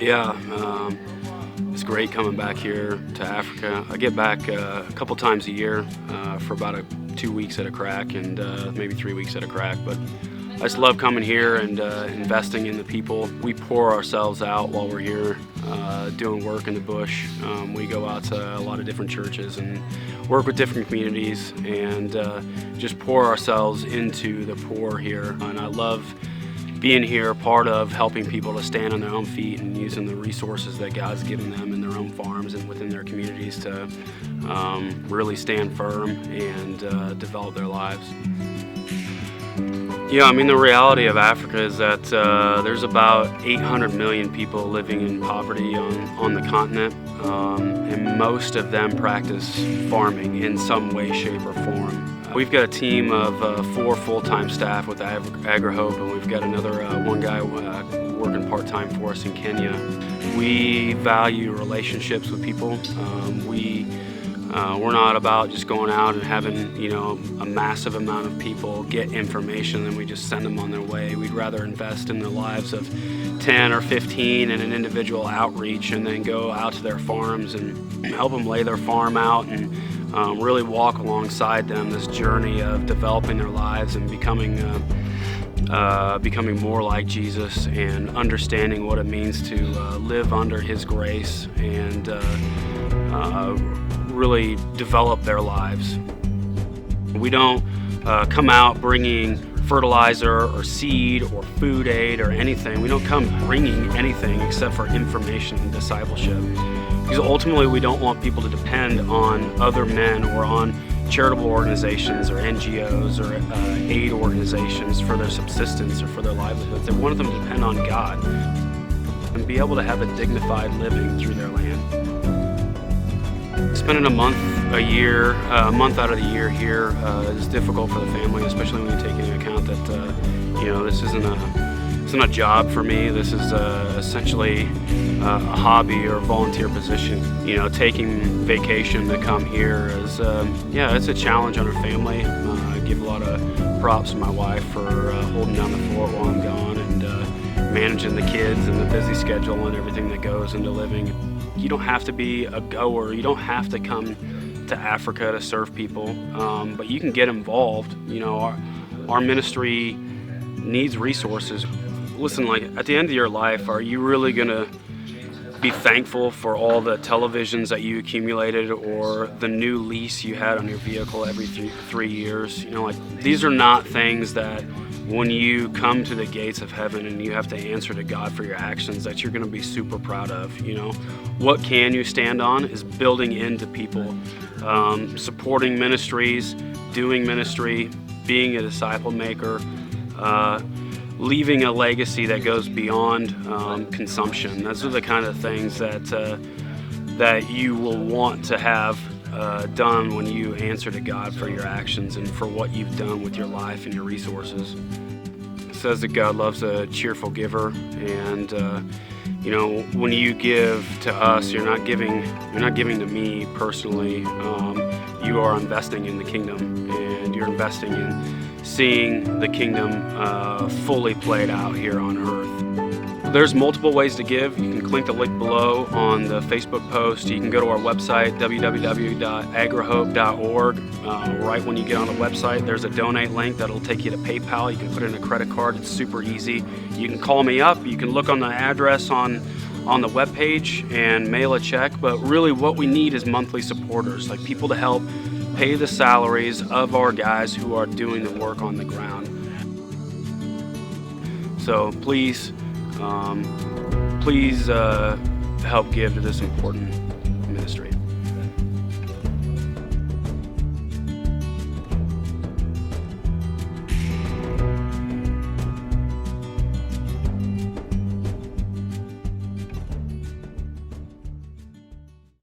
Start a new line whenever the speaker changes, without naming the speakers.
Yeah, it's great coming back here to Africa. I get back a couple times a year for about 2 weeks at a crack, and maybe 3 weeks at a crack. But I just love coming here and investing in the people. We pour ourselves out while we're here doing work in the bush. We go out to a lot of different churches and work with different communities and just pour ourselves into the poor here. And I love being here, part of helping people to stand on their own feet and using the resources that God's given them in their own farms and within their communities to really stand firm and develop their lives. Yeah, I mean, the reality of Africa is that there's about 800 million people living in poverty on the continent, and most of them practice farming in some way, shape, or form. We've got a team of 4 full-time staff with Agrihope, and we've got another one guy working part-time for us in Kenya. We value relationships with people. We're not about just going out and having, a massive amount of people get information and we just send them on their way. We'd rather invest in the lives of 10 or 15 in an individual outreach and then go out to their farms and help them lay their farm out and really walk alongside them this journey of developing their lives and becoming more like Jesus and understanding what it means to live under His grace and really develop their lives. We don't come out bringing fertilizer or seed or food aid or anything. We don't come bringing anything except for information and discipleship. Because ultimately we don't want people to depend on other men or on charitable organizations or NGOs or aid organizations for their subsistence or for their livelihoods. They want them to depend on God and be able to have a dignified living through their land. Spending a month out of the year here is difficult for the family, especially when you take into account that this isn't a job for me. This is essentially a hobby or a volunteer position. Taking vacation to come here is it's a challenge on our family. I give a lot of props to my wife for holding down the fort while I'm gone and managing the kids and the busy schedule and everything that goes into living. You don't have to be a goer. You don't have to come to Africa to serve people, but you can get involved. Our ministry needs resources. Listen, at the end of your life, are you really gonna be thankful for all the televisions that you accumulated or the new lease you had on your vehicle every 3 years? These are not things that when you come to the gates of heaven and you have to answer to God for your actions that you're going to be super proud of. What can you stand on is building into people, supporting ministries, doing ministry, being a disciple maker, leaving a legacy that goes beyond consumption. Those are the kind of things that you will want to have done when you answer to God for your actions and for what you've done with your life and your resources. It says that God loves a cheerful giver, and when you give to us, you're not giving to me personally. You are investing in the kingdom, and you're investing in seeing the kingdom fully played out here on earth. There's multiple ways to give. You can click the link below on the Facebook post. You can go to our website, www.agrihope.org. Right when you get on the website, there's a donate link that'll take you to PayPal. You can put in a credit card. It's super easy. You can call me up. You can look on the address on the webpage and mail a check. But really what we need is monthly supporters, like people to help pay the salaries of our guys who are doing the work on the ground. So please help give to this important